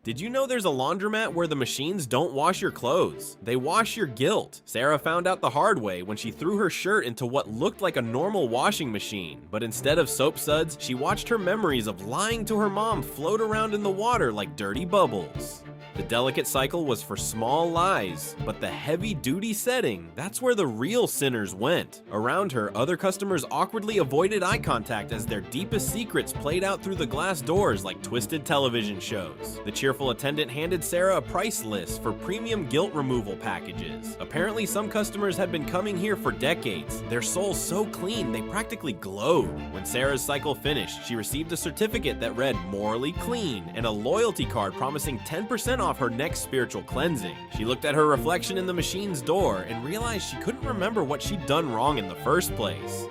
Did you know there's a laundromat where the machines don't wash your clothes? They wash your guilt. Sarah found out the hard way when she threw her shirt into what looked like a normal washing machine, but instead of soap suds, she watched her memories of lying to her mom float around in the water like dirty bubbles. The delicate cycle was for small lies, but the heavy-duty setting, that's where the real sinners went. Around her, other customers awkwardly avoided eye contact as their deepest secrets played out through the glass doors like twisted television shows. The cheerful attendant handed Sarah a price list for premium guilt removal packages. Apparently, some customers had been coming here for decades, their souls so clean they practically glowed. When Sarah's cycle finished, she received a certificate that read morally clean and a loyalty card promising 10% off her next spiritual cleansing. She looked at her reflection in the machine's door and realized she couldn't remember what she'd done wrong in the first place.